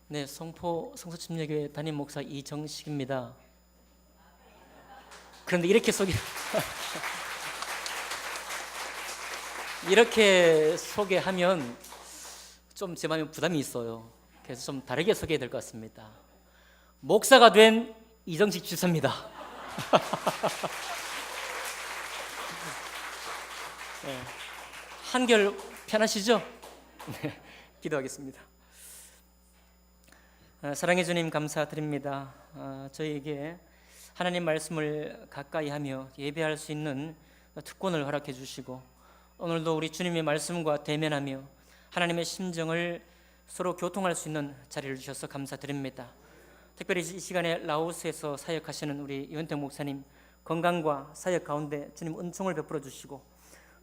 네, 송포 성서침례교회 담임 목사 이정식입니다. 그런데 이렇게 이렇게 소개하면 좀 제 마음에 부담이 있어요. 그래서 좀 다르게 소개해야 될 것 같습니다. 목사가 된 이정식 집사입니다. 네, 한결 편하시죠? 네, 기도하겠습니다. 사랑해 주님 감사드립니다. 저희에게 하나님 말씀을 가까이 하며 예배할 수 있는 특권을 허락해 주시고, 오늘도 우리 주님의 말씀과 대면하며 하나님의 심정을 서로 교통할 수 있는 자리를 주셔서 감사드립니다. 특별히 이 시간에 라오스에서 사역하시는 우리 이원택 목사님 건강과 사역 가운데 주님 은총을 베풀어 주시고,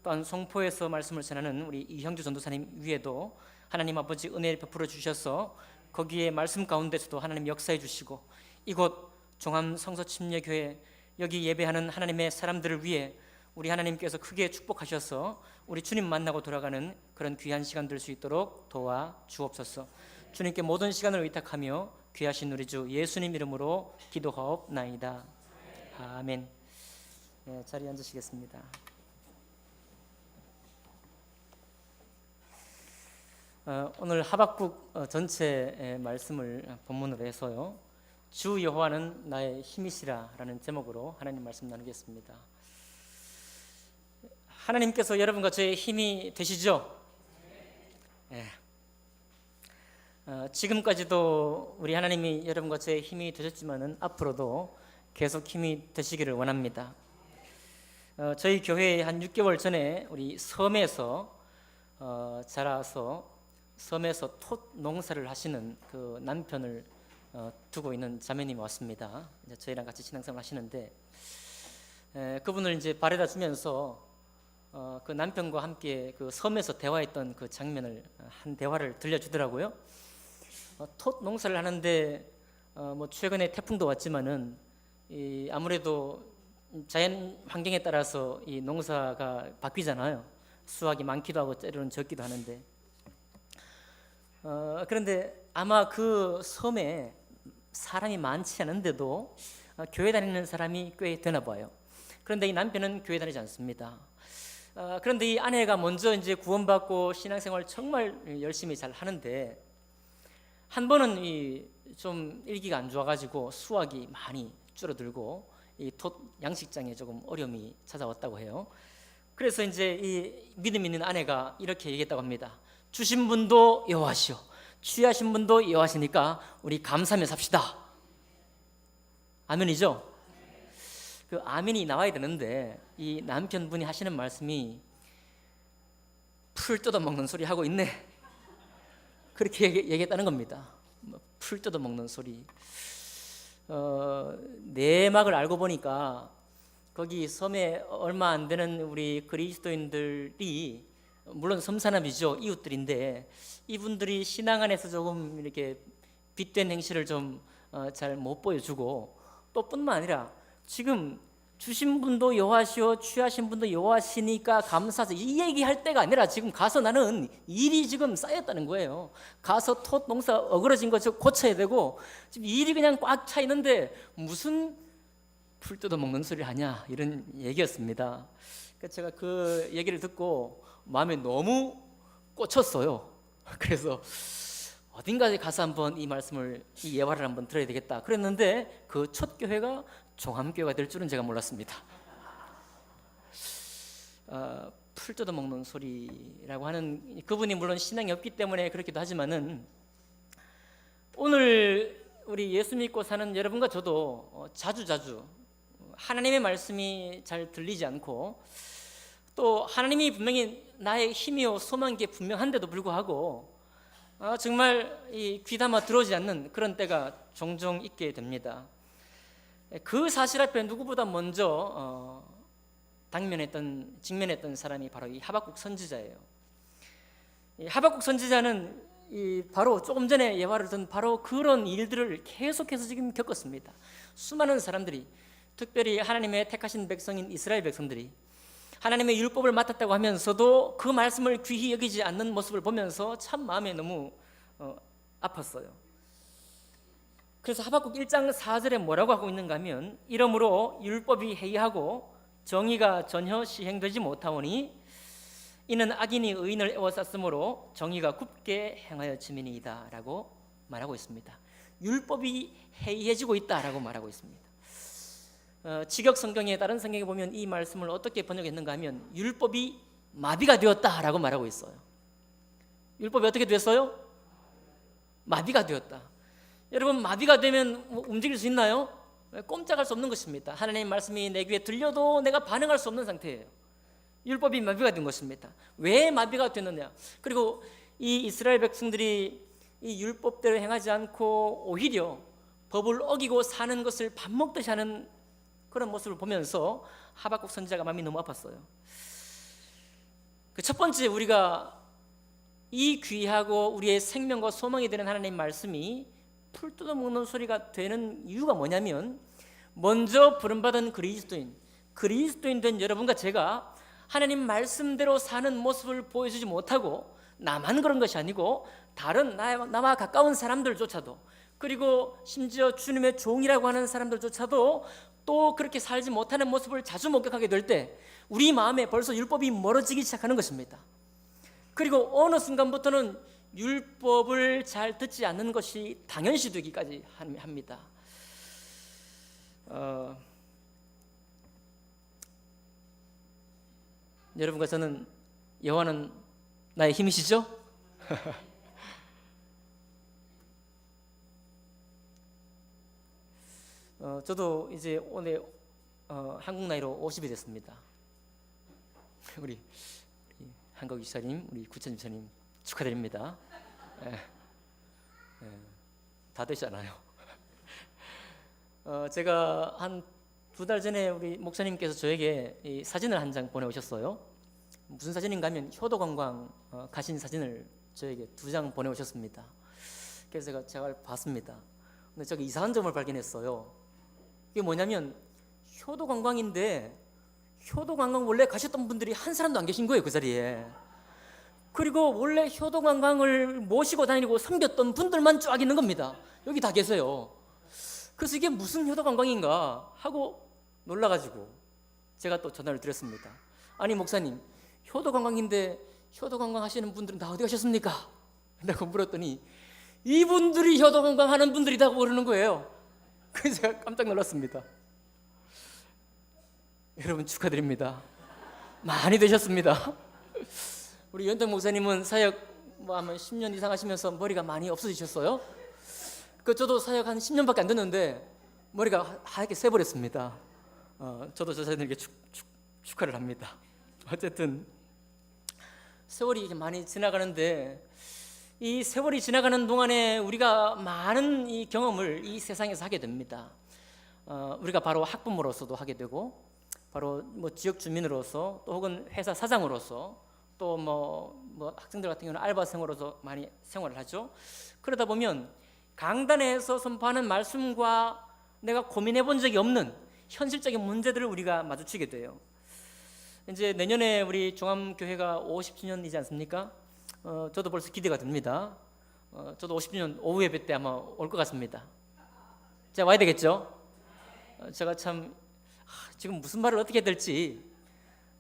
또한 송포에서 말씀을 전하는 우리 이형주 전도사님 위에도 하나님 아버지 은혜를 베풀어 주셔서 거기에 말씀 가운데서도 하나님 역사해 주시고, 이곳 종암 성서침례교회 여기 예배하는 하나님의 사람들을 위해 우리 하나님께서 크게 축복하셔서 우리 주님 만나고 돌아가는 그런 귀한 시간 될 수 있도록 도와 주옵소서. 주님께 모든 시간을 의탁하며 귀하신 우리 주 예수님 이름으로 기도하옵나이다. 아멘. 네, 자리에 앉으시겠습니다. 오늘 하박국 전체 말씀을 본문으로 해서요, 주 여호와는 나의 힘이시라 라는 제목으로 하나님 말씀 나누겠습니다. 하나님께서 여러분과 저의 힘이 되시죠? 네. 지금까지도 우리 하나님이 여러분과 저의 힘이 되셨지만은 앞으로도 계속 힘이 되시기를 원합니다. 저희 교회에 한 6개월 전에 우리 섬에서 자라서 섬에서 톳 농사를 하시는 그 남편을 두고 있는 자매님이 왔습니다. 이제 저희랑 같이 신앙생활 하시는데, 그분을 이제 바래다 주면서 그 남편과 함께 그 섬에서 대화했던 그 장면을 한 대화를 들려주더라고요. 톳 농사를 하는데 뭐 최근에 태풍도 왔지만은 아무래도 자연 환경에 따라서 이 농사가 바뀌잖아요. 수확이 많기도 하고 때로는 적기도 하는데, 그런데 아마 그 섬에 사람이 많지 않은데도 교회 다니는 사람이 꽤 되나 봐요. 그런데 이 남편은 교회 다니지 않습니다. 그런데 이 아내가 먼저 이제 구원받고 신앙생활 정말 열심히 잘 하는데, 한 번은 좀 일기가 안 좋아가지고 수확이 많이 줄어들고 이 톳 양식장에 조금 어려움이 찾아왔다고 해요. 그래서 이제 이 믿음 있는 아내가 이렇게 얘기했다고 합니다. 주신 분도 여호와시오, 취하신 분도 여호와시니까 우리 감사하며 삽시다. 아멘이죠? 그 아멘이 나와야 되는데 이 남편분이 하시는 말씀이 풀 뜯어먹는 소리 하고 있네, 그렇게 얘기했다는 겁니다. 풀 뜯어먹는 소리. 내막을 알고 보니까 거기 섬에 얼마 안 되는 우리 그리스도인들이, 물론 섬사람이죠, 이웃들인데 이분들이 신앙 안에서 조금 이렇게 빗된 행실을 좀 잘 못 보여주고, 또 뿐만 아니라 지금 주신 분도 여호와시오, 취하신 분도 여호와시니까 감사하자 이 얘기할 때가 아니라 지금 가서 나는 일이 지금 쌓였다는 거예요. 가서 톳 농사 어그러진 거 고쳐야 되고 지금 일이 그냥 꽉 차 있는데 무슨 풀 뜯어먹는 소리를 하냐, 이런 얘기였습니다. 그래서 제가 그 얘기를 듣고 마음에 너무 꽂혔어요. 그래서 어딘가에 가서 한번 이 말씀을, 이 예화를 한번 들어야 되겠다 그랬는데, 그 첫 교회가 종암교회가 될 줄은 제가 몰랐습니다. 풀 뜯어먹는 소리라고 하는 그분이 물론 신앙이 없기 때문에 그렇기도 하지만은, 오늘 우리 예수 믿고 사는 여러분과 저도 자주자주 하나님의 말씀이 잘 들리지 않고, 또 하나님이 분명히 나의 힘이요 소망인 게 분명한데도 불구하고 정말 귀담아 들어오지 않는 그런 때가 종종 있게 됩니다. 그 사실 앞에 누구보다 먼저 직면했던 사람이 바로 이 하박국 선지자예요. 이 하박국 선지자는 바로 조금 전에 예화를 든 바로 그런 일들을 계속해서 지금 겪었습니다. 수많은 사람들이, 특별히 하나님의 택하신 백성인 이스라엘 백성들이 하나님의 율법을 맡았다고 하면서도 그 말씀을 귀히 여기지 않는 모습을 보면서 참 마음에 너무 아팠어요. 그래서 하박국 1장 4절에 뭐라고 하고 있는가 하면, 이러므로 율법이 해이하고 정의가 전혀 시행되지 못하오니 이는 악인이 의인을 애워쌌으므로 정의가 굽게 행하여짐이니이다 라고 말하고 있습니다. 율법이 해이해지고 있다라고 말하고 있습니다. 직역 성경에, 다른 성경에 보면 이 말씀을 어떻게 번역했는가 하면 율법이 마비가 되었다라고 말하고 있어요. 율법이 어떻게 됐어요? 마비가 되었다. 여러분, 마비가 되면 움직일 수 있나요? 꼼짝할 수 없는 것입니다. 하나님의 말씀이 내 귀에 들려도 내가 반응할 수 없는 상태예요. 율법이 마비가 된 것입니다. 왜 마비가 됐느냐? 그리고 이 이스라엘 백성들이 이 율법대로 행하지 않고 오히려 법을 어기고 사는 것을 밥 먹듯이 하는 그런 모습을 보면서 하박국 선지자가 마음이 너무 아팠어요. 그 첫 번째, 우리가 이 귀하고 우리의 생명과 소망이 되는 하나님의 말씀이 풀 뜯어먹는 소리가 되는 이유가 뭐냐면, 먼저 부름받은 그리스도인 된 여러분과 제가 하나님 말씀대로 사는 모습을 보여주지 못하고, 나만 그런 것이 아니고 다른 나와 가까운 사람들조차도, 그리고 심지어 주님의 종이라고 하는 사람들조차도 또 그렇게 살지 못하는 모습을 자주 목격하게 될 때 우리 마음에 벌써 율법이 멀어지기 시작하는 것입니다. 그리고 어느 순간부터는 율법을 잘 듣지 않는 것이 당연시 되기까지 합니다. 여러분과 저는 여호와는 나의 힘이시죠? 저도 이제 오늘 한국 나이로 50이 됐습니다. 우리 한국 집사님, 우리 구천 집사님 축하드립니다. 다 되잖아요. 제가 한 2달 전에 우리 목사님께서 저에게 이 사진을 한 장 보내오셨어요. 무슨 사진인가 하면 효도관광 가신 사진을 저에게 2장 보내오셨습니다. 그래서 제가 봤습니다. 근데 제가 이상한 점을 발견했어요. 이게 뭐냐면, 효도관광인데 효도관광 원래 가셨던 분들이 한 사람도 안 계신 거예요, 그 자리에. 그리고 원래 효도관광을 모시고 다니고 섬겼던 분들만 쫙 있는 겁니다. 여기 다 계세요. 그래서 이게 무슨 효도관광인가 하고 놀라가지고 제가 또 전화를 드렸습니다. 아니 목사님, 효도관광인데 효도관광 하시는 분들은 다 어디 가셨습니까? 라고 물었더니 이분들이 효도관광 하는 분들이라고 그러는 거예요. 그래서 제가 깜짝 놀랐습니다. 여러분 축하드립니다. 많이 되셨습니다. 우리 연덕 목사님은 사역 아마 10년 이상 하시면서 머리가 많이 없어지셨어요. 저도 사역 한 10년밖에 안 됐는데 머리가 하얗게 새버렸습니다. 저도 저 자신에게 축하를 합니다. 어쨌든 세월이 많이 지나가는데, 이 세월이 지나가는 동안에 우리가 많은 이 경험을 이 세상에서 하게 됩니다. 우리가 바로 학부모로서도 하게 되고, 바로 지역 주민으로서, 또 혹은 회사 사장으로서, 또 학생들 같은 경우는 알바생으로서 많이 생활을 하죠. 그러다 보면 강단에서 선포하는 말씀과 내가 고민해 본 적이 없는 현실적인 문제들을 우리가 마주치게 돼요. 이제 내년에 우리 종암교회가 50주년이지 않습니까? 저도 벌써 기대가 됩니다. 저도 50주년 오후 예배 때 아마 올 것 같습니다. 제가 와야 되겠죠? 제가 참 지금 무슨 말을 어떻게 해야 될지,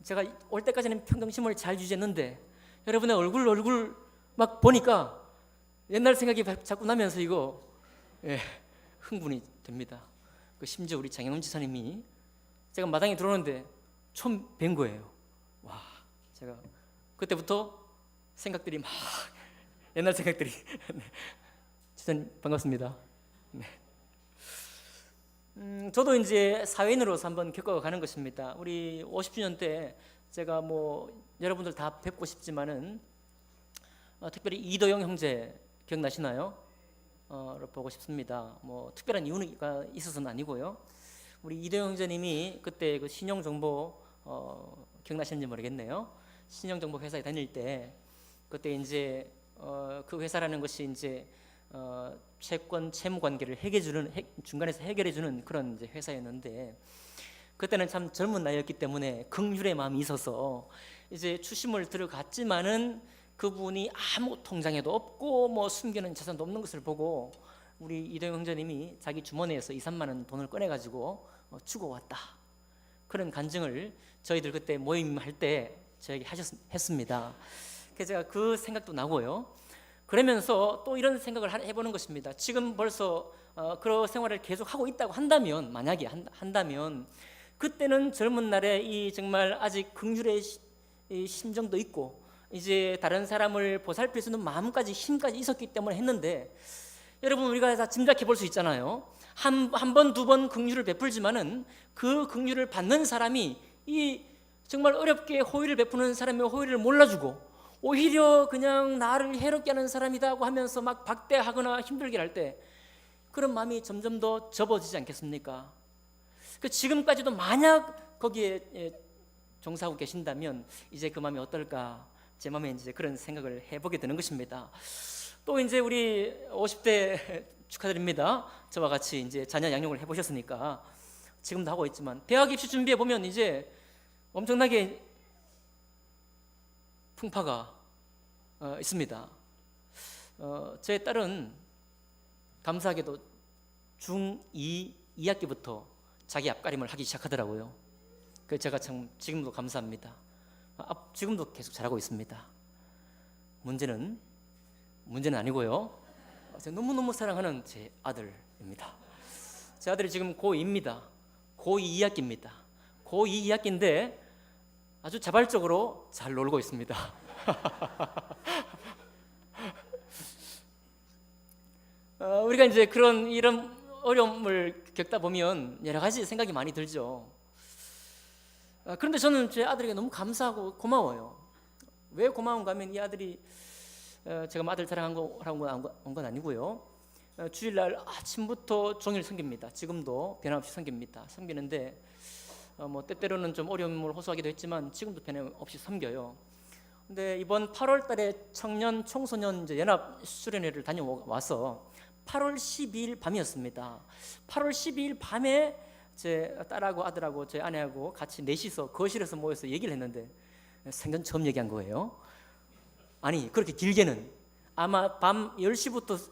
제가 올 때까지는 평정심을 잘 유지했는데 여러분의 얼굴 막 보니까 옛날 생각이 자꾸 나면서 이거 흥분이 됩니다. 심지어 우리 장영훈 지사님이 제가 마당에 들어오는데 처음 뵌 거예요. 와, 제가 그때부터 생각들이 막 옛날 생각들이 지사님 반갑습니다. 네. 저도 이제 사회인으로서 한번 겪어가는 것입니다. 우리 50주년 때 제가 여러분들 다 뵙고 싶지만은 특별히 이도영 형제 기억나시나요? 보고 싶습니다. 특별한 이유가 있어서는 아니고요. 우리 이도영 형제님이 그때 그 신용정보 기억나시는지 모르겠네요. 신용정보 회사에 다닐 때 그때 이제 그 회사라는 것이 이제 채권 채무 관계를 중간에서 해결해주는 그런 이제 회사였는데, 그때는 참 젊은 나이였기 때문에 긍휼의 마음이 있어서 이제 추심을 들어갔지만은 그분이 아무 통장에도 없고 숨겨놓은 재산도 없는 것을 보고 우리 이도영 형제님이 자기 주머니에서 2, 3만 원 돈을 꺼내가지고 주고 왔다, 그런 간증을 저희들 그때 모임할 때 저에게 했습니다. 그래서 제가 그 생각도 나고요. 그러면서 또 이런 생각을 해보는 것입니다. 지금 벌써 그런 생활을 계속 하고 있다고 한다면, 만약에 한다면, 그때는 젊은 날에 이 정말 아직 긍휼의 이 심정도 있고 이제 다른 사람을 보살필 수 있는 마음까지, 힘까지 있었기 때문에 했는데, 여러분 우리가 다 짐작해 볼 수 있잖아요. 한 번, 두 번 긍휼을 베풀지만은 그 긍휼을 받는 사람이 이 정말 어렵게 호의를 베푸는 사람의 호의를 몰라주고 오히려 그냥 나를 해롭게 하는 사람이다고 하면서 막 박대하거나 힘들게 할 때 그런 마음이 점점 더 접어지지 않겠습니까? 지금까지도 만약 거기에 종사하고 계신다면 이제 그 마음이 어떨까, 제 마음에 이제 그런 생각을 해보게 되는 것입니다. 또 이제 우리 50대 축하드립니다. 저와 같이 이제 자녀 양육을 해보셨으니까 지금도 하고 있지만, 대학 입시 준비해 보면 이제 엄청나게 풍파가 있습니다. 제 딸은 감사하게도 중2 2학기부터 자기 앞가림을 하기 시작하더라고요. 그 제가 참 지금도 감사합니다. 지금도 계속 잘하고 있습니다. 문제는 아니고요. 제가 너무너무 사랑하는 제 아들입니다. 제 아들이 지금 고2입니다. 고2 2학기입니다. 고2 2학기인데 아주 자발적으로 잘 놀고 있습니다. 우리가 이제 이런 어려움을 겪다 보면 여러 가지 생각이 많이 들죠. 그런데 저는 제 아들에게 너무 감사하고 고마워요. 왜 고마운가 하면 이 아들이 제가 아들 자랑한 건 아니고요. 주일날 아침부터 종일 섬깁니다. 지금도 변함없이 섬기는데 뭐 때때로는 좀 어려움을 호소하기도 했지만 지금도 변함없이 섬겨요. 근데 이번 8월 달에 청년 청소년 이제 연합 수련회를 다녀와서 8월 12일 밤이었습니다. 8월 12일 밤에 제 딸하고 아들하고 제 아내하고 같이 넷이서 거실에서 모여서 얘기를 했는데 생전 처음 얘기한 거예요. 아니 그렇게 길게는 아마 밤 10시부터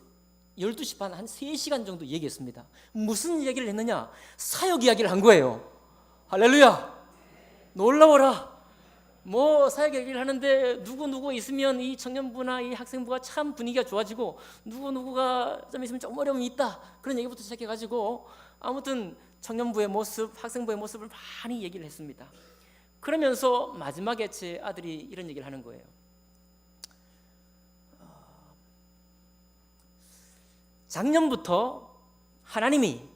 12시 반 한 3시간 정도 얘기했습니다. 무슨 얘기를 했느냐? 사역 이야기를 한 거예요. 할렐루야! 놀라워라! 뭐 사역 얘기를 하는데 누구 있으면 이 청년부나 이 학생부가 참 분위기가 좋아지고 누구가 좀 있으면 좀 어려움이 있다, 그런 얘기부터 시작해가지고 아무튼 청년부의 모습, 학생부의 모습을 많이 얘기를 했습니다. 그러면서 마지막에 제 아들이 이런 얘기를 하는 거예요. 작년부터 하나님이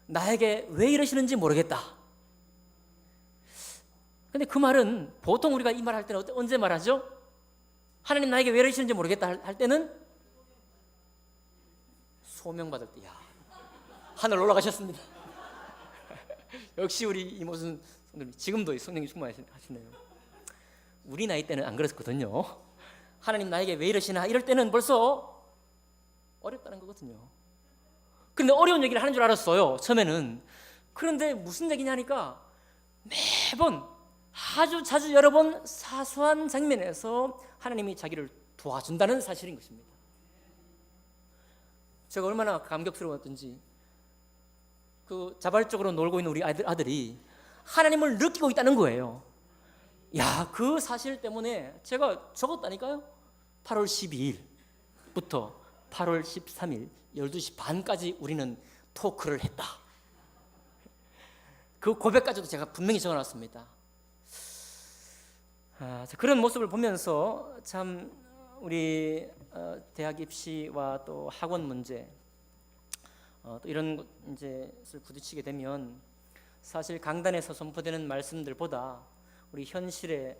나에게 왜 이러시는지 모르겠다. 근데 그 말은 보통 우리가 이 말 할 때는 언제 말하죠? 하나님 나에게 왜 이러시는지 모르겠다 할 때는 소명받을 때. 야, 하늘 올라가셨습니다. 역시 우리 이모순 성도님 지금도 성령이 충만하시네요. 우리 나이 때는 안 그랬거든요. 하나님 나에게 왜 이러시나 이럴 때는 벌써 어렵다는 거거든요. 근데 어려운 얘기를 하는 줄 알았어요, 처음에는. 그런데 무슨 얘기냐니까 매번 아주 자주 여러 번 사소한 장면에서 하나님이 자기를 도와준다는 사실인 것입니다. 제가 얼마나 감격스러웠던지 그 자발적으로 놀고 있는 우리 아들이 하나님을 느끼고 있다는 거예요. 야, 그 사실 때문에 제가 적었다니까요. 8월 12일부터 8월 13일 12시 반까지 우리는 토크를 했다. 그 고백까지도 제가 분명히 적어놨습니다. 그런 모습을 보면서 참 우리 대학 입시와 또 학원 문제 또 이런 이제를 부딪히게 되면 사실 강단에서 선포되는 말씀들보다 우리 현실에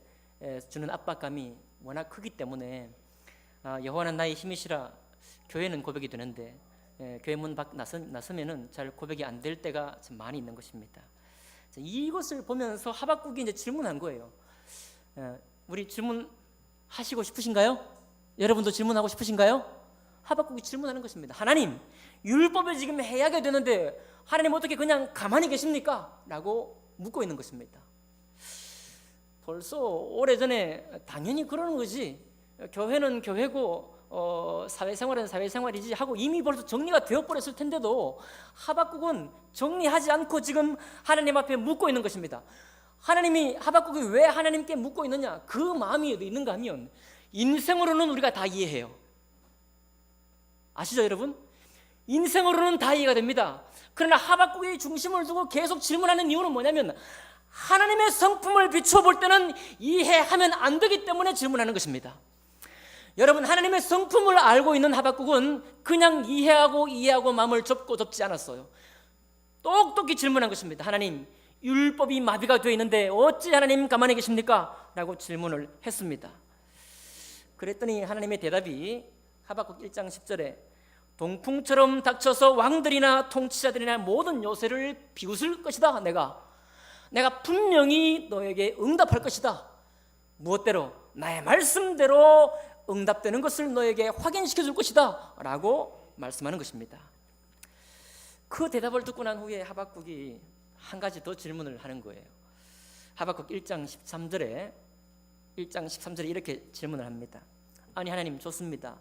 주는 압박감이 워낙 크기 때문에 여호와는 나의 힘이시라 교회는 고백이 되는데 교회 문 밖 나서면은 잘 고백이 안 될 때가 참 많이 있는 것입니다. 이것을 보면서 하박국이 이제 질문한 거예요. 우리 질문하시고 싶으신가요? 여러분도 질문하고 싶으신가요? 하박국이 질문하는 것입니다. 하나님, 율법을 지금 해야게 되는데 하나님 어떻게 그냥 가만히 계십니까? 라고 묻고 있는 것입니다. 벌써 오래전에 당연히 그러는 거지, 교회는 교회고 사회생활은 사회생활이지 하고 이미 벌써 정리가 되어버렸을 텐데도 하박국은 정리하지 않고 지금 하나님 앞에 묻고 있는 것입니다. 하나님이 하박국이 왜 하나님께 묻고 있느냐? 그 마음이 어디 있는가 하면 인생으로는 우리가 다 이해해요. 아시죠 여러분? 인생으로는 다 이해가 됩니다. 그러나 하박국의 중심을 두고 계속 질문하는 이유는 뭐냐면 하나님의 성품을 비춰볼 때는 이해하면 안 되기 때문에 질문하는 것입니다. 여러분, 하나님의 성품을 알고 있는 하박국은 그냥 이해하고 마음을 접지 않았어요. 똑똑히 질문한 것입니다. 하나님, 율법이 마비가 되어 있는데 어찌 하나님 가만히 계십니까? 라고 질문을 했습니다. 그랬더니 하나님의 대답이 하박국 1장 10절에 동풍처럼 닥쳐서 왕들이나 통치자들이나 모든 요새를 비웃을 것이다. 내가 분명히 너에게 응답할 것이다. 무엇대로? 나의 말씀대로 응답되는 것을 너에게 확인시켜 줄 것이다 라고 말씀하는 것입니다. 그 대답을 듣고 난 후에 하박국이 한 가지 더 질문을 하는 거예요. 하박국 1장 13절에 이렇게 질문을 합니다. 아니 하나님, 좋습니다.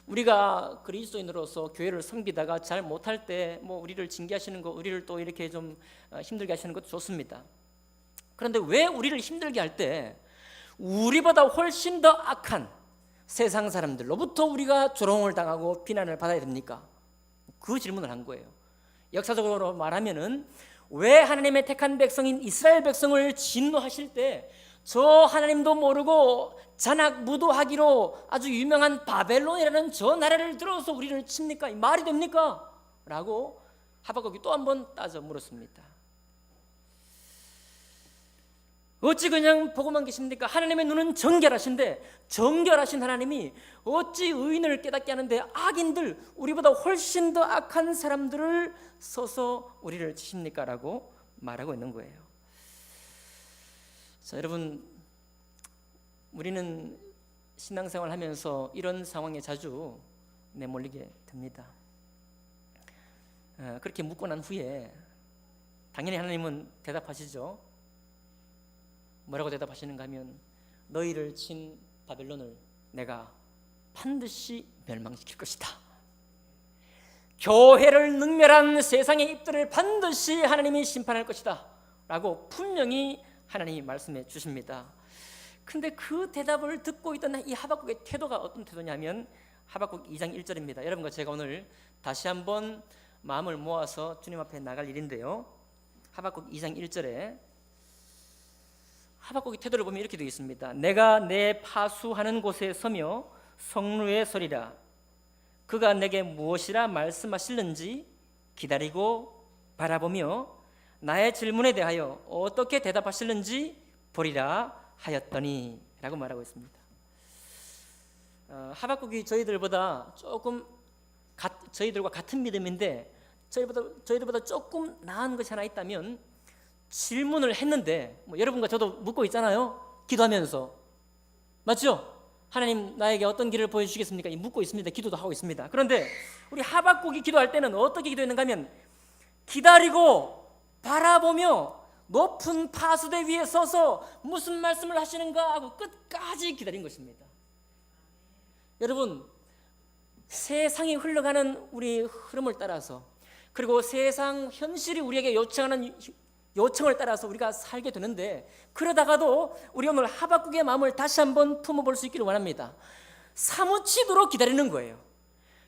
우리가 그리스도인으로서 교회를 섬기다가 잘 못할 때 우리를 징계하시는 거, 우리를 또 이렇게 좀 힘들게 하시는 것도 좋습니다. 그런데 왜 우리를 힘들게 할 때 우리보다 훨씬 더 악한 세상 사람들로부터 우리가 조롱을 당하고 비난을 받아야 됩니까? 그 질문을 한 거예요. 역사적으로 말하면은 왜 하나님의 택한 백성인 이스라엘 백성을 진노하실 때 저 하나님도 모르고 잔악무도하기로 아주 유명한 바벨론이라는 저 나라를 들어서 우리를 칩니까? 말이 됩니까? 라고 하박국이 또 한 번 따져 물었습니다. 어찌 그냥 보고만 계십니까? 하나님의 눈은 정결하신데 정결하신 하나님이 어찌 의인을 깨닫게 하는데 악인들, 우리보다 훨씬 더 악한 사람들을 써서 우리를 치십니까? 라고 말하고 있는 거예요. 자, 여러분, 우리는 신앙생활 하면서 이런 상황에 자주 내몰리게 됩니다. 그렇게 묻고 난 후에 당연히 하나님은 대답하시죠. 뭐라고 대답하시는가 하면 너희를 친 바벨론을 내가 반드시 멸망시킬 것이다. 교회를 능멸한 세상의 입들을 반드시 하나님이 심판할 것이다 라고 분명히 하나님이 말씀해 주십니다. 근데 그 대답을 듣고 있던 이 하박국의 태도가 어떤 태도냐면 하박국 2장 1절입니다. 여러분과 제가 오늘 다시 한번 마음을 모아서 주님 앞에 나갈 일인데요. 하박국 2장 1절에 하박국의 태도를 보면 이렇게 되어 있습니다. 내가 내 파수하는 곳에 서며 성루에 서리라. 그가 내게 무엇이라 말씀하실는지 기다리고 바라보며 나의 질문에 대하여 어떻게 대답하실는지 보리라 하였더니 라고 말하고 있습니다. 하박국이 저희들과 같은 믿음인데 저희들보다 조금 나은 것이 하나 있다면 질문을 했는데 여러분과 저도 묻고 있잖아요. 기도하면서. 맞죠? 하나님 나에게 어떤 길을 보여주시겠습니까? 묻고 있습니다. 기도도 하고 있습니다. 그런데 우리 하박국이 기도할 때는 어떻게 기도했는가 하면 기다리고 바라보며 높은 파수대 위에 서서 무슨 말씀을 하시는가 하고 끝까지 기다린 것입니다. 여러분, 세상이 흘러가는 우리 흐름을 따라서 그리고 세상 현실이 우리에게 요청하는 요청을 따라서 우리가 살게 되는데 그러다가도 우리 오늘 하박국의 마음을 다시 한번 품어볼 수 있기를 원합니다. 사무치도록 기다리는 거예요.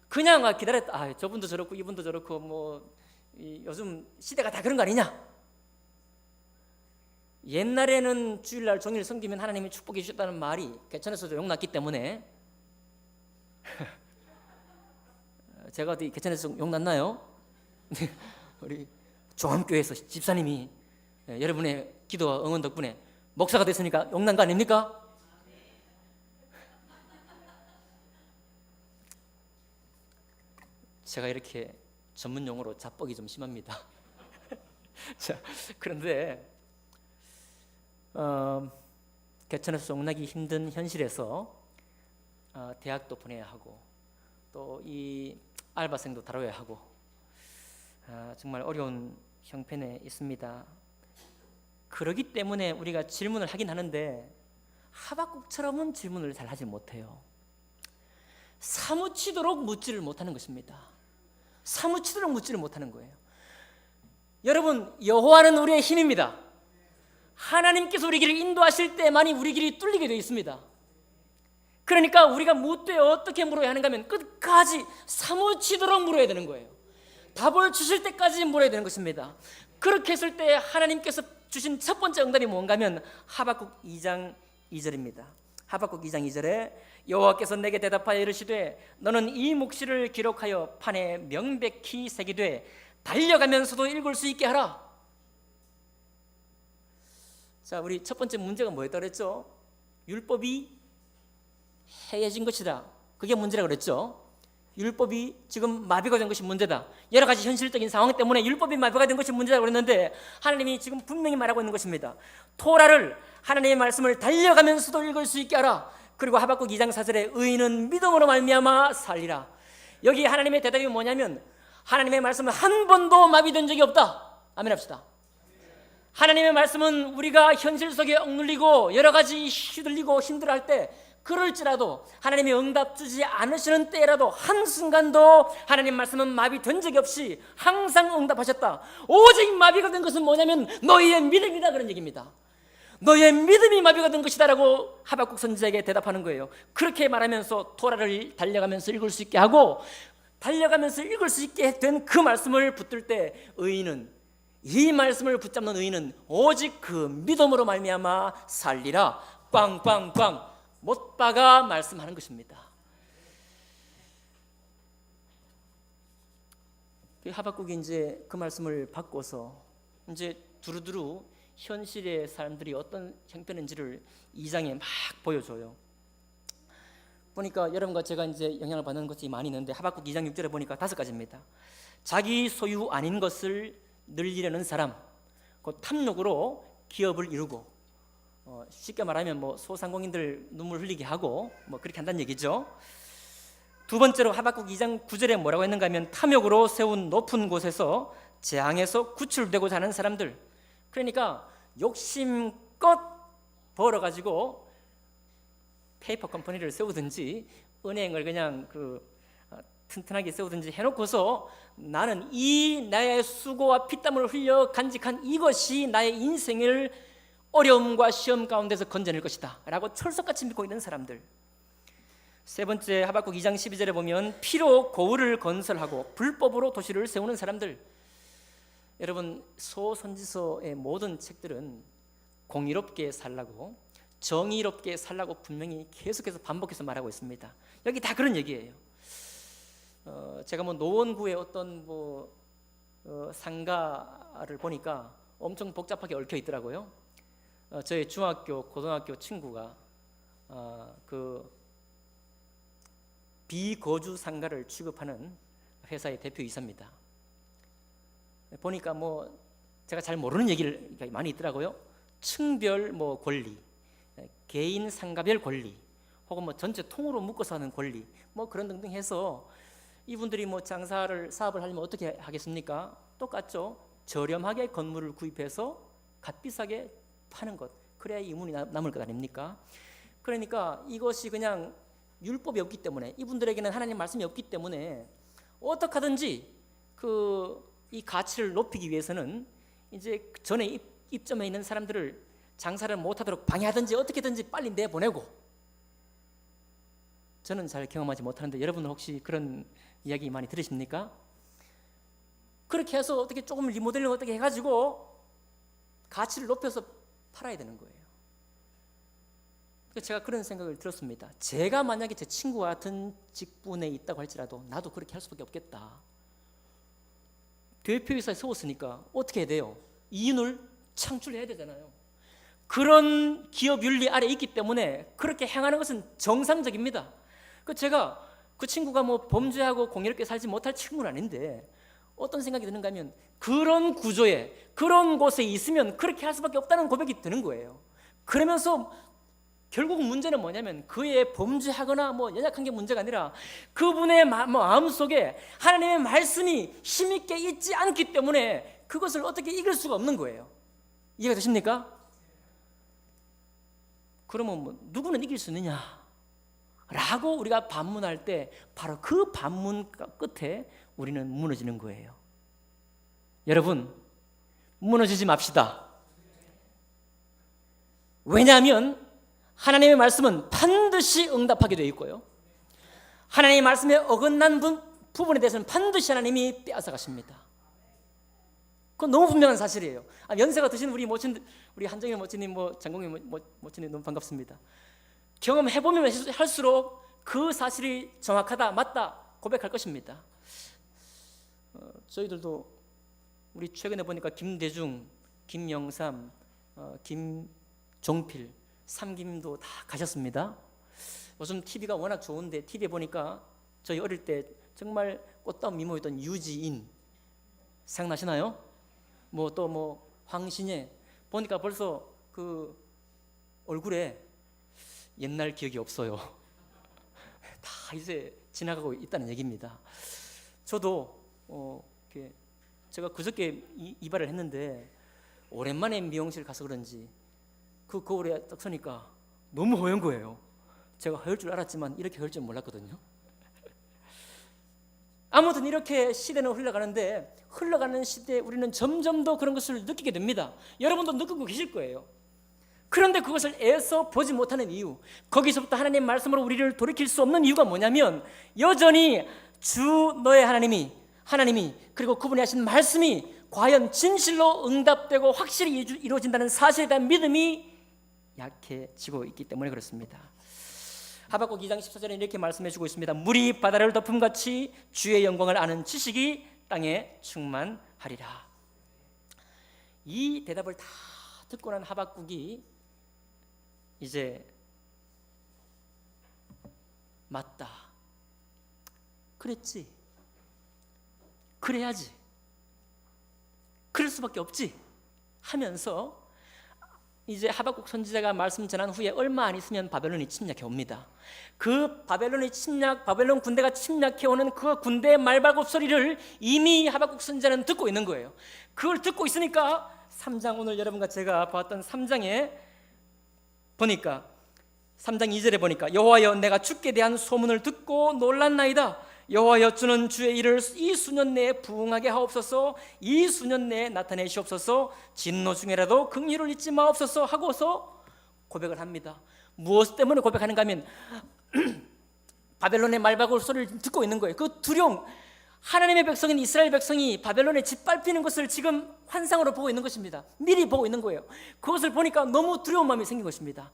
그냥 기다렸다. 저분도 저렇고 이분도 저렇고 요즘 시대가 다 그런 거 아니냐? 옛날에는 주일날 종일 섬기면 하나님이 축복해 주셨다는 말이 개천에서도 욕났기 때문에 제가 어디 개천에서 욕났나요? 우리 종암교회에서 집사님이 여러분의 기도와 응원 덕분에 목사가 됐으니까 욕난 거 아닙니까? 제가 이렇게 전문 용어로 자뻑이 좀 심합니다. 자, 그런데 개천에서 욕나기 힘든 현실에서 대학도 보내야 하고 또 이 알바생도 다뤄야 하고 정말 어려운 형편에 있습니다. 그러기 때문에 우리가 질문을 하긴 하는데 하박국처럼은 질문을 잘 하지 못해요. 사무치도록 묻지를 못하는 것입니다. 사무치도록 묻지를 못하는 거예요. 여러분, 여호와는 우리의 힘입니다. 하나님께서 우리 길을 인도하실 때만이 우리 길이 뚫리게 되어 있습니다. 그러니까 우리가 묻되 어떻게 물어야 하는가 하면 끝까지 사무치도록 물어야 되는 거예요. 답을 주실 때까지 물어야 되는 것입니다. 그렇게 했을 때 하나님께서 주신 첫 번째 응답이 뭔가 하면 하박국 2장 2절입니다. 하박국 2장 2절에 여호와께서 내게 대답하여 이르시되 너는 이 묵시를 기록하여 판에 명백히 새기되 달려가면서도 읽을 수 있게 하라. 자, 우리 첫 번째 문제가 뭐였다 그랬죠? 율법이 해해진 것이다. 그게 문제라고 그랬죠. 율법이 지금 마비가 된 것이 문제다. 여러 가지 현실적인 상황 때문에 율법이 마비가 된 것이 문제라고 그랬는데 하나님이 지금 분명히 말하고 있는 것입니다. 토라를, 하나님의 말씀을 달려가면서도 읽을 수 있게 하라. 그리고 하박국 2장 4절에 의인은 믿음으로 말미암아 살리라. 여기 하나님의 대답이 뭐냐면 하나님의 말씀은 한 번도 마비된 적이 없다. 아멘 합시다. 하나님의 말씀은 우리가 현실 속에 억눌리고 여러 가지 휘둘리고 힘들어할 때 그럴지라도 하나님이 응답 주지 않으시는 때라도 한순간도 하나님 말씀은 마비된 적이 없이 항상 응답하셨다. 오직 마비가 된 것은 뭐냐면 너희의 믿음이다, 그런 얘기입니다. 너희의 믿음이 마비가 된 것이다 라고 하박국 선지자에게 대답하는 거예요. 그렇게 말하면서 토라를 달려가면서 읽을 수 있게 하고 달려가면서 읽을 수 있게 된 그 말씀을 붙들 때 의인은, 이 말씀을 붙잡는 의인은 오직 그 믿음으로 말미암아 살리라. 꽝꽝꽝 못 박아 말씀하는 것입니다. 하박국이 이제 그 말씀을 받고서 이제 두루두루 현실의 사람들이 어떤 형편인지를 2장에 막 보여줘요. 보니까 여러분과 제가 이제 영향을 받는 것이 많이 있는데 하박국 2장 6절에 보니까 5가지입니다. 자기 소유 아닌 것을 늘리려는 사람, 그 탐욕으로 기업을 이루고, 쉽게 말하면 뭐 소상공인들 눈물 흘리게 하고 뭐 그렇게 한다는 얘기죠. 두 번째로 하박국 2장 9절에 뭐라고 했는가 하면 탐욕으로 세운 높은 곳에서 재앙에서 구출되고자 하는 사람들. 그러니까 욕심껏 벌어가지고 페이퍼 컴퍼니를 세우든지 은행을 그냥 튼튼하게 세우든지 해놓고서 나는 이 나의 수고와 피땀을 흘려 간직한 이것이 나의 인생을 어려움과 시험 가운데서 건져낼 것이다 라고 철석같이 믿고 있는 사람들. 세 번째 하박국 2장 12절에 보면 피로 고을을 건설하고 불법으로 도시를 세우는 사람들. 여러분, 소선지서의 모든 책들은 공의롭게 살라고 정의롭게 살라고 분명히 계속해서 반복해서 말하고 있습니다. 여기 다 그런 얘기예요. 제가 뭐 노원구의 어떤 상가를 보니까 엄청 복잡하게 얽혀 있더라고요. 저희 중학교, 고등학교 친구가 그 비거주 상가를 취급하는 회사의 대표이사입니다. 보니까 뭐 제가 잘 모르는 얘기를 많이 있더라고요. 층별 권리, 개인 상가별 권리, 혹은 뭐 전체 통으로 묶어서 하는 권리, 뭐 그런 등등 해서 이분들이 뭐 사업을 하려면 어떻게 하겠습니까? 똑같죠. 저렴하게 건물을 구입해서 값비싸게 파는 것, 그래야 이문이 남을 것 아닙니까? 그러니까 이것이 그냥 율법이 없기 때문에, 이분들에게는 하나님 말씀이 없기 때문에 어떻게 하든지 이 가치를 높이기 위해서는 이제 전에 입점해 있는 사람들을 장사를 못하도록 방해하든지 어떻게든지 빨리 내보내고. 저는 잘 경험하지 못하는데 여러분은 혹시 그런 이야기 많이 들으십니까? 그렇게 해서 어떻게 조금 리모델링 어떻게 해가지고 가치를 높여서 팔아야 되는 거예요. 제가 그런 생각을 들었습니다. 제가 만약에 제 친구와 같은 직분에 있다고 할지라도 나도 그렇게 할 수밖에 없겠다. 대표이사에 세웠으니까 어떻게 해야 돼요? 이윤을 창출해야 되잖아요. 그런 기업 윤리 아래 있기 때문에 그렇게 행하는 것은 정상적입니다. 제가 그 친구가 뭐 범죄하고 공의롭게 살지 못할 친구는 아닌데 어떤 생각이 드는가 하면 그런 구조에, 그런 곳에 있으면 그렇게 할 수밖에 없다는 고백이 드는 거예요. 그러면서 결국 문제는 뭐냐면 그의 범죄하거나 뭐 연약한 게 문제가 아니라 그분의 마음속에 하나님의 말씀이 힘있게 있지 않기 때문에 그것을 어떻게 이길 수가 없는 거예요. 이해가 되십니까? 그러면 누구는 이길 수 있느냐 라고 우리가 반문할 때 바로 그 반문 끝에 우리는 무너지는 거예요. 여러분, 무너지지 맙시다. 왜냐하면 하나님의 말씀은 반드시 응답하게 되어 있고요, 하나님의 말씀에 어긋난 부분에 대해서는 반드시 하나님이 빼앗아 가십니다. 그건 너무 분명한 사실이에요. 연세가 드신 우리 한정희 모치님, 장공희 모치님 너무 반갑습니다. 경험해보면 할수록 그 사실이 정확하다, 맞다 고백할 것입니다. 저희들도 우리 최근에 보니까 김대중, 김영삼, 김종필, 삼김도 다 가셨습니다. 요즘 TV가 워낙 좋은데 TV에 보니까 저희 어릴 때 정말 꽃다운 미모였던 유지인 생각나시나요? 또 황신예 보니까 벌써 그 얼굴에 옛날 기억이 없어요. 다 이제 지나가고 있다는 얘기입니다. 저도 제가 그저께 이발을 했는데 오랜만에 미용실 가서 그런지 그 거울에 딱 서니까 너무 허연 거예요. 제가 허열 줄 알았지만 이렇게 허열 줄 몰랐거든요. 아무튼 이렇게 시대는 흘러가는데, 흘러가는 시대에 우리는 점점 더 그런 것을 느끼게 됩니다. 여러분도 느끼고 계실 거예요. 그런데 그것을 애써 보지 못하는 이유, 거기서부터 하나님 말씀으로 우리를 돌이킬 수 없는 이유가 뭐냐면, 여전히 주 너의 하나님이 그리고 그분이 하신 말씀이 과연 진실로 응답되고 확실히 이루어진다는 사실에 대한 믿음이 약해지고 있기 때문에 그렇습니다. 하박국 2장 14절에 이렇게 말씀해 주고 있습니다. 물이 바다를 덮음같이 주의 영광을 아는 지식이 땅에 충만하리라. 이 대답을 다 듣고 난 하박국이 이제 맞다, 그랬지, 그래야지, 그럴 수밖에 없지 하면서 이제 하박국 선지자가 말씀 전한 후에 얼마 안 있으면 바벨론이 침략해 옵니다. 그 바벨론 군대가 침략해 오는 그 군대의 말발굽 소리를 이미 하박국 선지자는 듣고 있는 거예요. 그걸 듣고 있으니까 3장, 오늘 여러분과 제가 봤던 3장에 보니까 3장 2절에 보니까 여호와여, 내가 주께 대한 소문을 듣고 놀랐나이다. 여호와여, 주는 주의 일을 이 수년 내에 부응하게 하옵소서. 이 수년 내에 나타내시옵소서. 진노 중에라도 긍휼을 잊지 마옵소서 하고서 고백을 합니다. 무엇 때문에 고백하는가 하면 바벨론의 말발굽 소리를 듣고 있는 거예요. 그 두려움, 하나님의 백성인 이스라엘 백성이 바벨론에 짓밟히는 것을 지금 환상으로 보고 있는 것입니다. 미리 보고 있는 거예요. 그것을 보니까 너무 두려운 마음이 생긴 것입니다.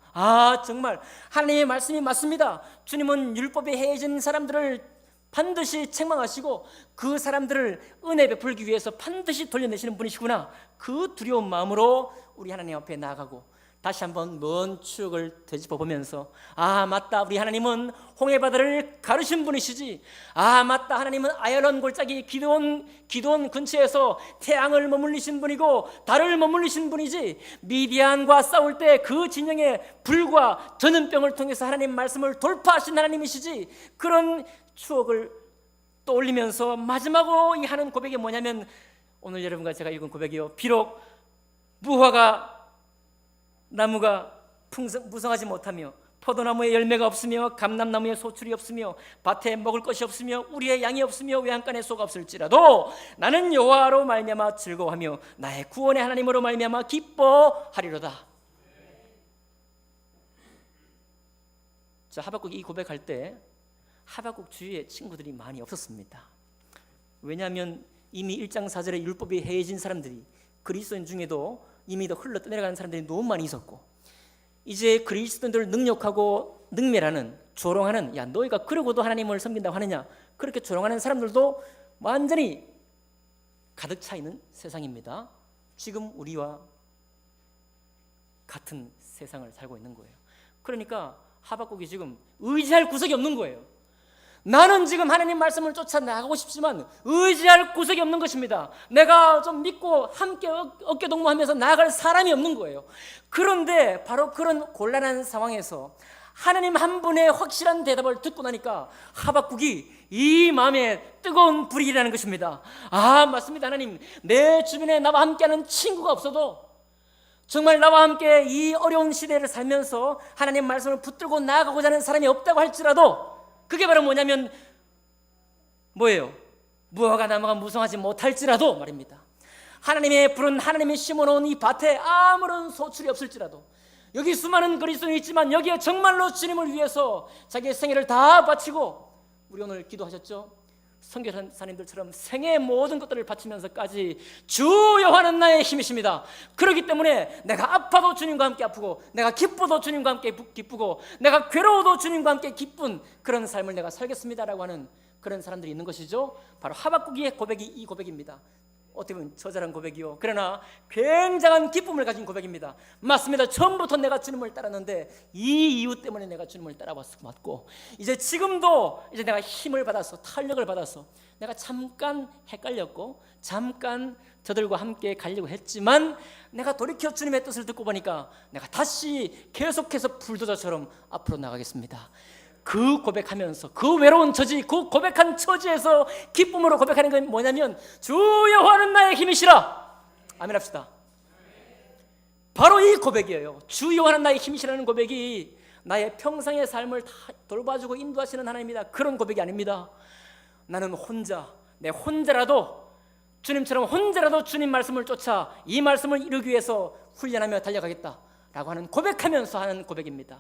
정말 하나님의 말씀이 맞습니다. 주님은 율법에 해해진 사람들을 반드시 책망하시고 그 사람들을 은혜 베풀기 위해서 반드시 돌려내시는 분이시구나. 그 두려운 마음으로 우리 하나님 앞에 나아가고 다시 한번 먼 추억을 되짚어보면서 맞다, 우리 하나님은 홍해바다를 가르신 분이시지. 맞다, 하나님은 아얄론 골짜기 기드온 근처에서 태양을 머물리신 분이고 달을 머물리신 분이지. 미디안과 싸울 때 그 진영의 불과 전염병을 통해서 하나님 말씀을 돌파하신 하나님이시지. 그런 추억을 떠올리면서 마지막으로 이 하는 고백이 뭐냐면, 오늘 여러분과 제가 읽은 고백이요, 비록 나무가 무성하지 못하며 포도나무에 열매가 없으며 감람나무에 소출이 없으며 밭에 먹을 것이 없으며 우리의 양이 없으며 외양간에 소가 없을지라도 나는 여호와로 말미암아 즐거워하며 나의 구원의 하나님으로 말미암아 기뻐하리로다. 자, 하박국이 이 고백할 때 하박국 주위에 친구들이 많이 없었습니다. 왜냐하면 이미 1장 4절에 율법이 해해진 사람들이, 그리스도인 중에도 이미 더 흘러 떠내려가는 사람들이 너무 많이 있었고, 이제 그리스도인들을 능욕하고 능멸하는, 조롱하는, 야 너희가 그러고도 하나님을 섬긴다고 하느냐, 그렇게 조롱하는 사람들도 완전히 가득 차 있는 세상입니다. 지금 우리와 같은 세상을 살고 있는 거예요. 그러니까 하박국이 지금 의지할 구석이 없는 거예요. 나는 지금 하나님 말씀을 쫓아 나가고 싶지만 의지할 구석이 없는 것입니다. 내가 좀 믿고 함께 어깨 동무하면서 나아갈 사람이 없는 거예요. 그런데 바로 그런 곤란한 상황에서 하나님 한 분의 확실한 대답을 듣고 나니까 하박국이 이 마음에 뜨거운 불이 일어나는 것입니다. 맞습니다. 하나님, 내 주변에 나와 함께하는 친구가 없어도 정말 나와 함께 이 어려운 시대를 살면서 하나님 말씀을 붙들고 나아가고자 하는 사람이 없다고 할지라도 그게 바로 뭐냐면 뭐예요? 무화과 나무가 무성하지 못할지라도 말입니다. 하나님의 불은 하나님이 심어놓은 이 밭에 아무런 소출이 없을지라도 여기 수많은 그리스도인이 있지만 여기에 정말로 주님을 위해서 자기의 생애를 다 바치고 우리 오늘 기도하셨죠? 선교사님들처럼 생애의 모든 것들을 바치면서까지 주 여호와는 나의 힘이십니다. 그렇기 때문에 내가 아파도 주님과 함께 아프고 내가 기뻐도 주님과 함께 기쁘고 내가 괴로워도 주님과 함께 기쁜 그런 삶을 내가 살겠습니다라고 하는 그런 사람들이 있는 것이죠. 바로 하박국의 고백이 이 고백입니다. 어떻게 보면 처절한 고백이요, 그러나 굉장한 기쁨을 가진 고백입니다. 맞습니다. 처음부터 내가 주님을 따랐는데 이 이유 때문에 내가 주님을 따라왔고 이제 지금도 이제 내가 힘을 받아서 탄력을 받아서 내가 잠깐 헷갈렸고 잠깐 저들과 함께 가려고 했지만 내가 돌이켜 주님의 뜻을 듣고 보니까 내가 다시 계속해서 불도저처럼 앞으로 나가겠습니다. 그 고백하면서 그 외로운 처지, 그 고백한 처지에서 기쁨으로 고백하는 건 뭐냐면 주 여호와는 나의 힘이시라. 아멘 합시다. 바로 이 고백이에요. 주 여호와는 나의 힘이시라는 고백이 나의 평생의 삶을 다 돌봐주고 인도하시는 하나님이다, 그런 고백이 아닙니다. 나는 혼자, 내 혼자라도 주님처럼 혼자라도 주님 말씀을 쫓아 이 말씀을 이루기 위해서 훈련하며 달려가겠다라고 하는 고백하면서 하는 고백입니다.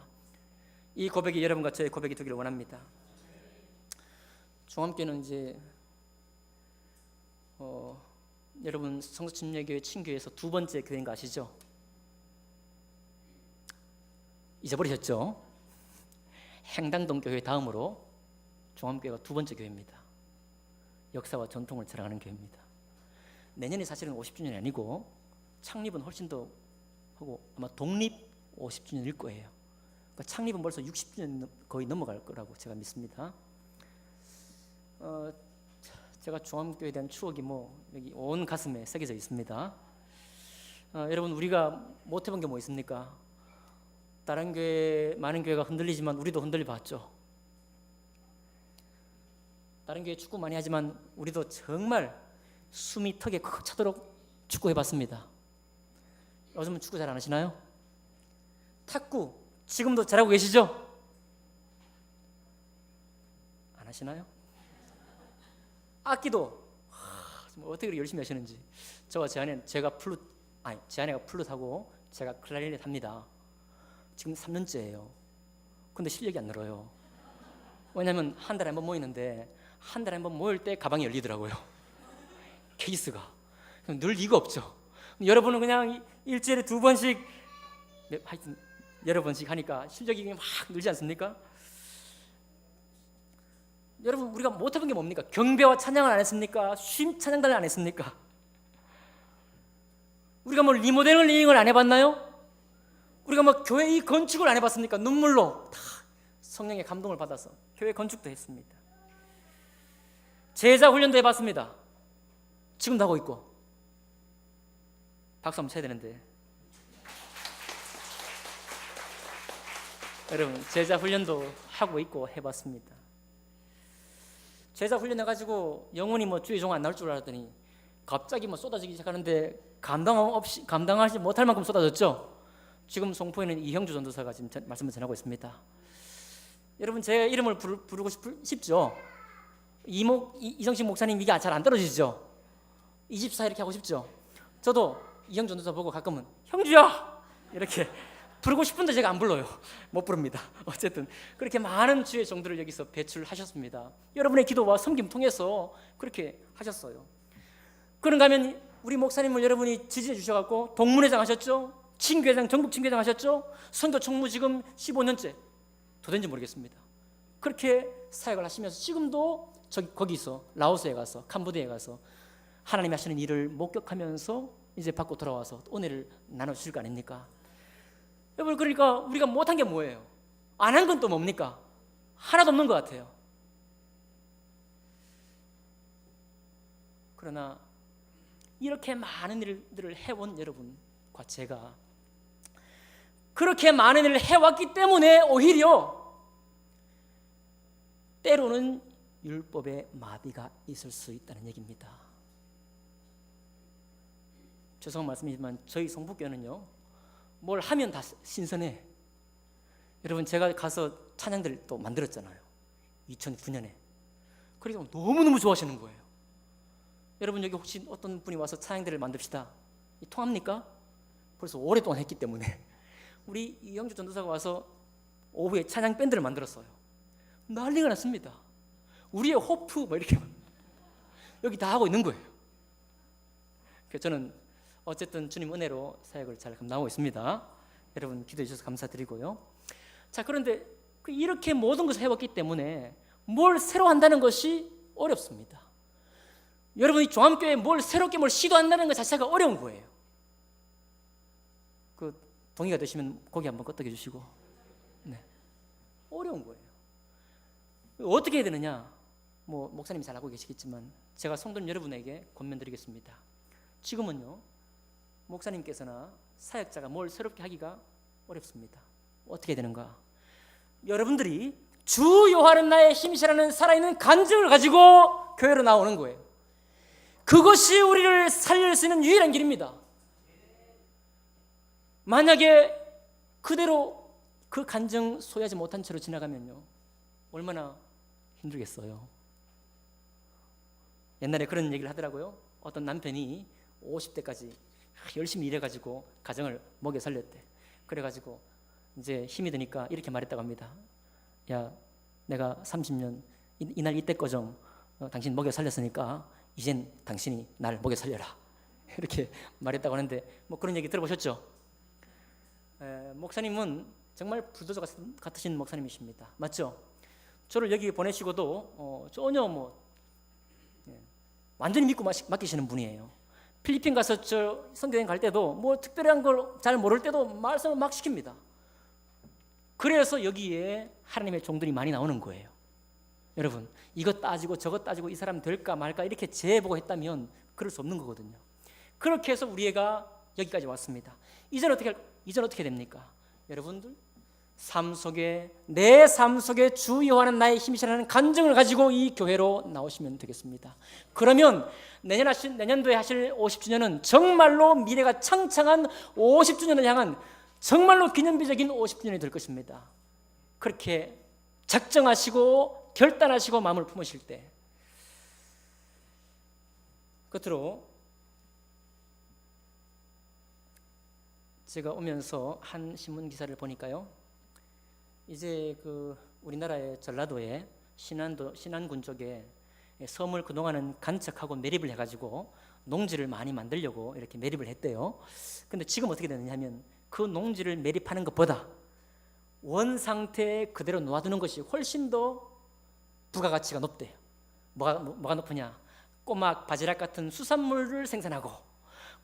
이 고백이 여러분과 저의 고백이 되기를 원합니다. 종합교회는 이제 여러분 성수침례교회 친교회에서 두 번째 교회인 거 아시죠? 잊어버리셨죠? 행당동 교회 다음으로 종합교회가 두 번째 교회입니다. 역사와 전통을 자랑하는 교회입니다. 내년이 사실은 50주년이 아니고 창립은 훨씬 더 하고 아마 독립 50주년일 거예요. 창립은 벌써 60주년 거의 넘어갈 거라고 제가 믿습니다. 제가 종합교회에 대한 추억이 여기 온 가슴에 새겨져 있습니다. 여러분, 우리가 못 해본 게 뭐 있습니까? 다른 교회, 많은 교회가 흔들리지만 우리도 흔들려 봤죠. 다른 교회 축구 많이 하지만 우리도 정말 숨이 턱에 콕 차도록 축구 해봤습니다. 요즘은 축구 잘 안 하시나요? 탁구 지금도 잘하고 계시죠? 안 하시나요? 악기도 어떻게 그렇게 열심히 하시는지. 저와 제 아내가 플룻하고 제가 클라리넷 합니다. 지금 3년째예요. 근데 실력이 안 늘어요. 왜냐하면 한 달에 한 번 모이는데 한 달에 한 번 모일 때 가방이 열리더라고요. 케이스가 늘 이거 없죠. 여러분은 그냥 일주일에 두 번씩 하여튼 여러 번씩 하니까 실력이 막 늘지 않습니까? 여러분, 우리가 못해본 게 뭡니까? 경배와 찬양을 안 했습니까? 쉼 찬양단을 안 했습니까? 우리가 리모델링을 안 해봤나요? 우리가 교회 이 건축을 안 해봤습니까? 눈물로 다 성령의 감동을 받아서 교회 건축도 했습니다. 제자 훈련도 해봤습니다. 지금도 하고 있고. 박수 한번 쳐야 되는데. 여러분, 제자 훈련도 하고 있고 해봤습니다. 제자 훈련 해가지고 영혼이 주의 종 안 나올 줄 알았더니 갑자기 쏟아지기 시작하는데 감당하지 못할 만큼 쏟아졌죠. 지금 송포에는 이형주 전도사가 지금 말씀을 전하고 있습니다. 여러분, 제 이름을 부르고 싶죠? 이성식 목사님 이게 잘 안 떨어지죠? 24 이렇게 하고 싶죠? 저도 이형주 전도사 보고 가끔은 형주야! 이렇게 부르고 싶은데 제가 안 불러요. 못 부릅니다. 어쨌든 그렇게 많은 주의 종들을 여기서 배출하셨습니다. 여러분의 기도와 섬김 통해서 그렇게 하셨어요. 그런가 하면 우리 목사님을 여러분이 지지해 주셔갖고 동문회장 하셨죠? 친교회장, 전국 친교회장 하셨죠? 선교 총무 지금 15년째 더 된지 모르겠습니다. 그렇게 사역을 하시면서 지금도 거기서 라오스에 가서 캄보디아에 가서 하나님이 하시는 일을 목격하면서 이제 받고 돌아와서 은혜를 나눠주실 거 아닙니까? 여러분, 그러니까 우리가 못한 게 뭐예요? 안 한 건 또 뭡니까? 하나도 없는 것 같아요. 그러나 이렇게 많은 일들을 해온 여러분과 제가 그렇게 많은 일을 해왔기 때문에 오히려 때로는 율법에 마비가 있을 수 있다는 얘기입니다. 죄송한 말씀이지만 저희 성북교회는요, 뭘 하면 다 신선해. 여러분 제가 가서 찬양들 또 만들었잖아요. 2009년에. 그러니까 너무너무 좋아하시는 거예요. 여러분 여기 혹시 어떤 분이 와서 찬양들을 만듭시다. 통합니까? 벌써 오랫동안 했기 때문에. 우리 이영주 전도사가 와서 오후에 찬양 밴드를 만들었어요. 난리가 났습니다. 우리의 호프 뭐 이렇게 여기 다 하고 있는 거예요. 그래서 저는 어쨌든 주님 은혜로 사역을 잘 감당하고 있습니다. 여러분 기도해 주셔서 감사드리고요. 자, 그런데 이렇게 모든 것을 해왔기 때문에 뭘 새로 한다는 것이 어렵습니다. 여러분이 종합교회에 뭘 새롭게 뭘 시도한다는 것 자체가 어려운 거예요. 동의가 되시면 고개 한번 끄덕여 주시고. 네, 어려운 거예요. 어떻게 해야 되느냐? 목사님이 잘 알고 계시겠지만 제가 성도님 여러분에게 권면드리겠습니다. 지금은요, 목사님께서나 사역자가 뭘 새롭게 하기가 어렵습니다. 어떻게 되는가? 여러분들이 주 여호와는 나의 힘이시라는 살아있는 간증을 가지고 교회로 나오는 거예요. 그것이 우리를 살릴 수 있는 유일한 길입니다. 만약에 그대로 그 간증 소유하지 못한 채로 지나가면요, 얼마나 힘들겠어요. 옛날에 그런 얘기를 하더라고요. 어떤 남편이 50대까지 열심히 일해가지고 가정을 먹여 살렸대. 그래가지고 이제 힘이 드니까 이렇게 말했다고 합니다. 야, 내가 30년 이날 이때 거정 당신 먹여 살렸으니까 이젠 당신이 날 먹여 살려라. 이렇게 말했다고 하는데 그런 얘기 들어보셨죠? 목사님은 정말 불도저 같으신 목사님이십니다. 맞죠? 저를 여기 보내시고도 전혀 완전히 믿고 맡기시는 분이에요. 필리핀 가서 저 선교여행 갈 때도 특별한 걸 잘 모를 때도 말씀을 막 시킵니다. 그래서 여기에 하나님의 종들이 많이 나오는 거예요. 여러분, 이것 따지고 저것 따지고 이 사람 될까 말까 이렇게 재보고 했다면 그럴 수 없는 거거든요. 그렇게 해서 우리 애가 여기까지 왔습니다. 이제는 어떻게 됩니까? 여러분들 내 삶 속에 주 여호와는 나의 힘이시라는 간증을 가지고 이 교회로 나오시면 되겠습니다. 그러면 내년도에 하실 50주년은 정말로 미래가 창창한 50주년을 향한 정말로 기념비적인 50주년이 될 것입니다. 그렇게 작정하시고 결단하시고 마음을 품으실 때, 끝으로 제가 오면서 한 신문 기사를 보니까요, 이제 우리나라의 전라도에 신안군 쪽에 섬을 그동안은 간척하고 매립을 해가지고 농지를 많이 만들려고 이렇게 매립을 했대요. 근데 지금 어떻게 되느냐 하면 그 농지를 매립하는 것보다 원 상태에 그대로 놔두는 것이 훨씬 더 부가가치가 높대요. 뭐가 높으냐? 꼬막, 바지락 같은 수산물을 생산하고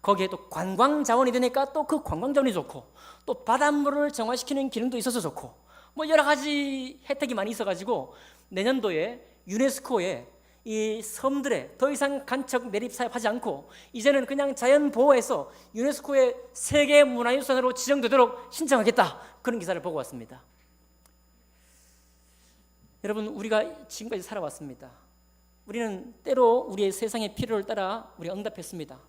거기에 또 관광 자원이 되니까 또 그 관광 자원이 좋고 또 바닷물을 정화시키는 기능도 있어서 좋고 여러 가지 혜택이 많이 있어가지고 내년도에 유네스코에 이 섬들에 더 이상 간척 매립 사업하지 않고 이제는 그냥 자연 보호해서 유네스코의 세계 문화유산으로 지정되도록 신청하겠다, 그런 기사를 보고 왔습니다. 여러분, 우리가 지금까지 살아왔습니다. 우리는 때로 우리의 세상의 필요를 따라 우리가 응답했습니다.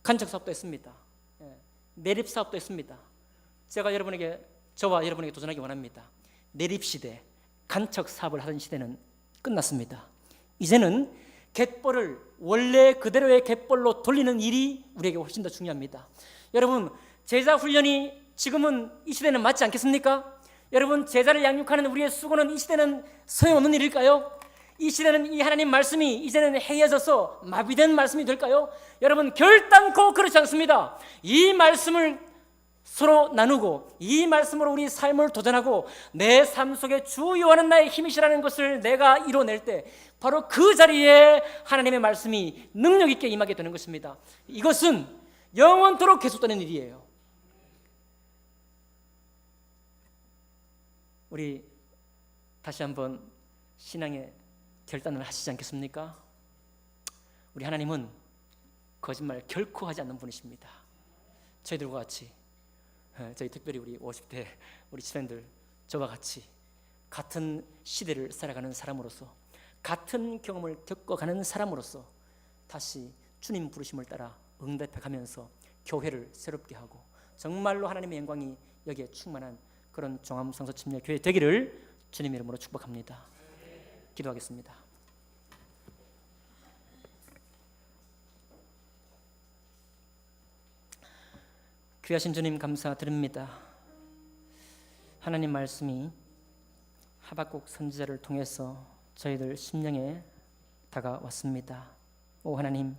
간척 사업도 했습니다. 매립 사업도 했습니다. 저와 여러분에게 도전하기 원합니다. 매립 시대, 간척 사업을 하던 시대는 끝났습니다. 이제는 갯벌을 원래 그대로의 갯벌로 돌리는 일이 우리에게 훨씬 더 중요합니다. 여러분, 제자 훈련이 지금은 이 시대는 맞지 않겠습니까? 여러분, 제자를 양육하는 우리의 수고는 이 시대는 소용없는 일일까요? 이 시대는 이 하나님 말씀이 이제는 해이해져서 마비된 말씀이 될까요? 여러분, 결단코 그렇지 않습니다. 이 말씀을 서로 나누고 이 말씀으로 우리 삶을 도전하고 내 삶 속에 주 여호와는 나의 힘이시라는 것을 내가 이뤄낼 때 바로 그 자리에 하나님의 말씀이 능력 있게 임하게 되는 것입니다. 이것은 영원토록 계속되는 일이에요. 우리 다시 한번 신앙의 결단을 하시지 않겠습니까? 우리 하나님은 거짓말 결코 하지 않는 분이십니다. 저희들과 같이, 저희 특별히 우리 50대 우리 친구들, 저와 같이 같은 시대를 살아가는 사람으로서, 같은 경험을 겪어가는 사람으로서 다시 주님 부르심을 따라 응답해가면서 교회를 새롭게 하고 정말로 하나님의 영광이 여기에 충만한 그런 종암성서침례교회 되기를 주님 이름으로 축복합니다. 기도하겠습니다. 귀하신 주님 감사드립니다. 하나님 말씀이 하박국 선지자를 통해서 저희들 심령에 다가왔습니다. 오 하나님,